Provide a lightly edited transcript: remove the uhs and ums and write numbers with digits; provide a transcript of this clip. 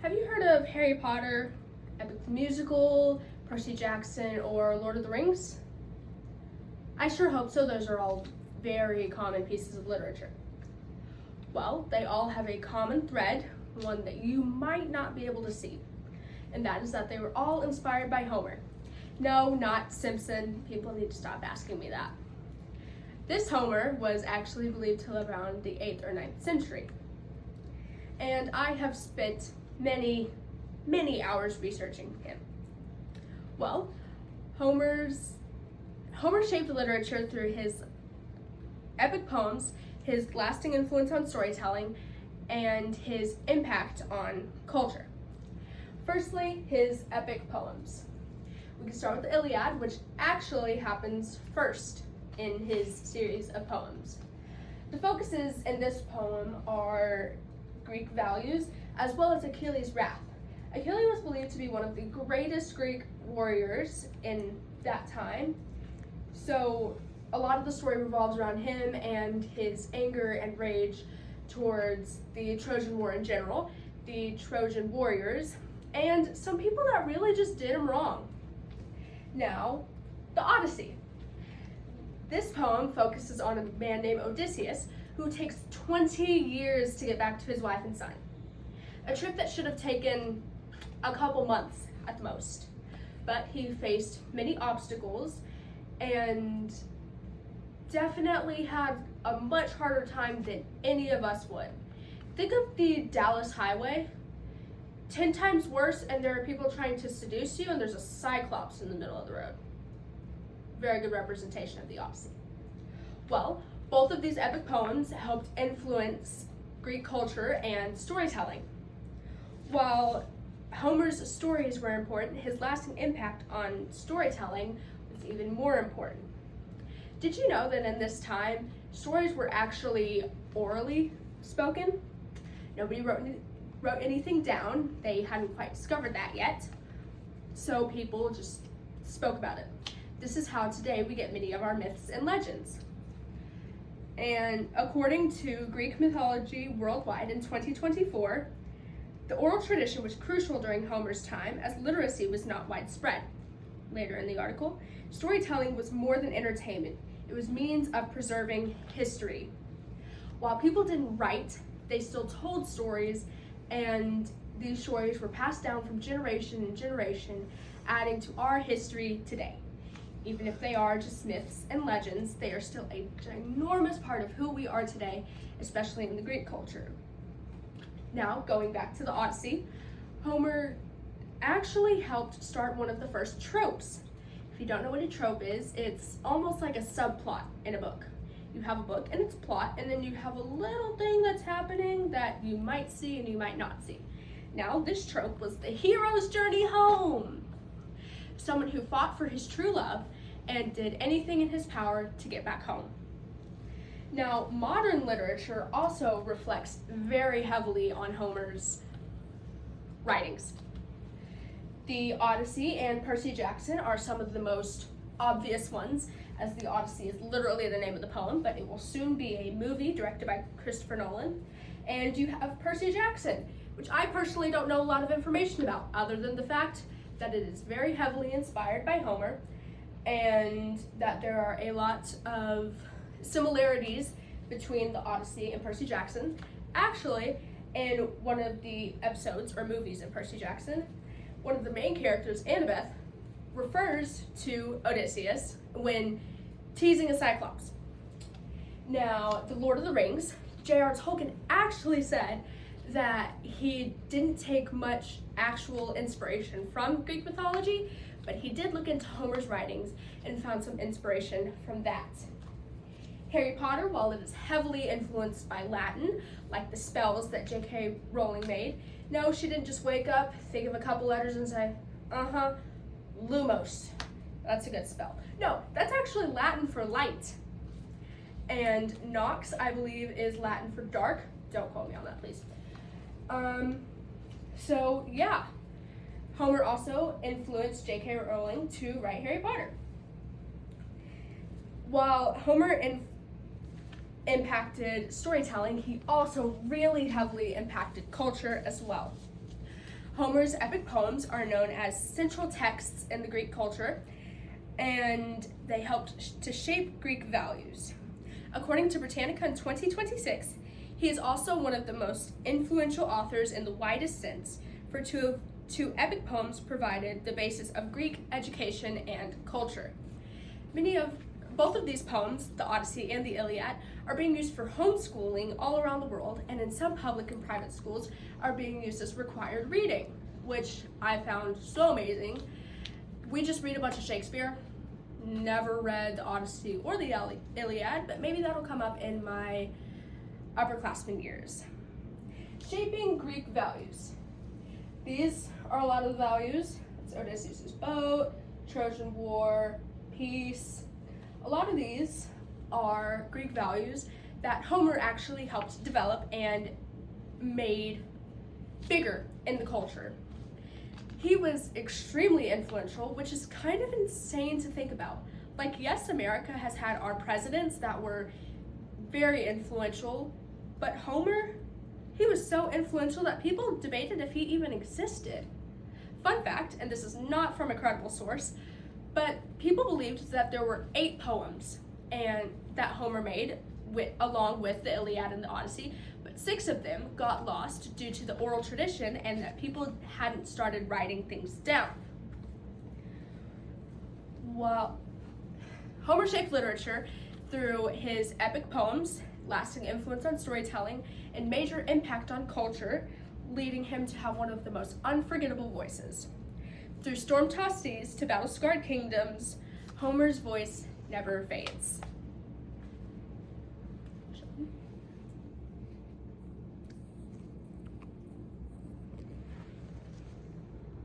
Have you heard of Harry Potter, Epic the Musical, Percy Jackson, or Lord of the Rings? I sure hope so. Those are all very common pieces of literature. Well, they all have a common thread, one that you might not be able to see, and that is that they were all inspired by Homer. No, not Simpson. People need to stop asking me that. This Homer was actually believed to live around the 8th or 9th century. And I have spent many hours researching him. Well, Homer shaped literature through his epic poems, his lasting influence on storytelling, and his impact on culture. Firstly, his epic poems. We can start with the Iliad, which actually happens first in his series of poems. The focuses in this poem are Greek values as well as Achilles' wrath. Achilles was believed to be one of the greatest Greek warriors in that time, so a lot of the story revolves around him and his anger and rage towards the Trojan War in general, the Trojan warriors, and some people that really just did him wrong. Now, the Odyssey. This poem focuses on a man named Odysseus who takes 20 years to get back to his wife and son. A trip that should have taken a couple months at the most. But he faced many obstacles and definitely had a much harder time than any of us would. Think of the Dallas Highway, 10 times worse, and there are people trying to seduce you, and there's a cyclops in the middle of the road. Very good representation of the Odyssey. Well, both of these epic poems helped influence Greek culture and storytelling. While Homer's stories were important, his lasting impact on storytelling was even more important. Did you know that in this time, stories were actually orally spoken? Nobody wrote anything down. They hadn't quite discovered that yet. So people just spoke about it. This is how today we get many of our myths and legends. And according to Greek mythology worldwide in 2024, the oral tradition was crucial during Homer's time as literacy was not widespread. Later in the article, storytelling was more than entertainment. It was means of preserving history. While people didn't write, they still told stories, and these stories were passed down from generation to generation, adding to our history today. Even if they are just myths and legends, they are still a ginormous part of who we are today, especially in the Greek culture. Now, going back to the Odyssey, Homer actually helped start one of the first tropes. If you don't know what a trope is, it's almost like a subplot in a book. You have a book and its plot, and then you have a little thing that's happening that you might see and you might not see. Now, this trope was the hero's journey home. Someone who fought for his true love and did anything in his power to get back home. Now, modern literature also reflects very heavily on Homer's writings. The Odyssey and Percy Jackson are some of the most obvious ones, as the Odyssey is literally the name of the poem, but it will soon be a movie directed by Christopher Nolan. And you have Percy Jackson, which I personally don't know a lot of information about, other than the fact that it is very heavily inspired by Homer, and that there are a lot of similarities between the Odyssey and Percy Jackson. Actually, in one of the episodes or movies in Percy Jackson, one of the main characters, Annabeth, refers to Odysseus when teasing a cyclops. Now, the Lord of the Rings, J.R. Tolkien actually said that he didn't take much actual inspiration from Greek mythology, but he did look into Homer's writings and found some inspiration from that. Harry Potter, while it is heavily influenced by Latin, like the spells that J.K. Rowling made, no, she didn't just wake up, think of a couple letters and say, lumos, that's a good spell. No, that's actually Latin for light. And nox, I believe, is Latin for dark. Don't quote me on that, please. So yeah, Homer also influenced J.K. Rowling to write Harry Potter. While Homer impacted storytelling, he also really heavily impacted culture as well. Homer's epic poems are known as central texts in the Greek culture, and they helped to shape Greek values. According to Britannica in 2026, he is also one of the most influential authors in the widest sense, for two epic poems provided the basis of Greek education and culture. Both of these poems, the Odyssey and the Iliad, are being used for homeschooling all around the world, and in some public and private schools are being used as required reading, which I found so amazing. We just read a bunch of Shakespeare, never read the Odyssey or the Iliad, but maybe that'll come up in my upperclassmen years. Shaping Greek values. These are a lot of the values. It's Odysseus' boat, Trojan War, peace. A lot of these are Greek values that Homer actually helped develop and made bigger in the culture. He was extremely influential, which is kind of insane to think about. Like, yes, America has had our presidents that were very influential, but Homer, he was so influential that people debated if he even existed. Fun fact, and this is not from a credible source, but people believed that there were 8 poems and that Homer made along with the Iliad and the Odyssey, but 6 of them got lost due to the oral tradition and that people hadn't started writing things down. Well, Homer shaped literature through his epic poems, lasting influence on storytelling, and major impact on culture, leading him to have one of the most unforgettable voices. Through storm-tossed seas to battle-scarred kingdoms, Homer's voice never fades.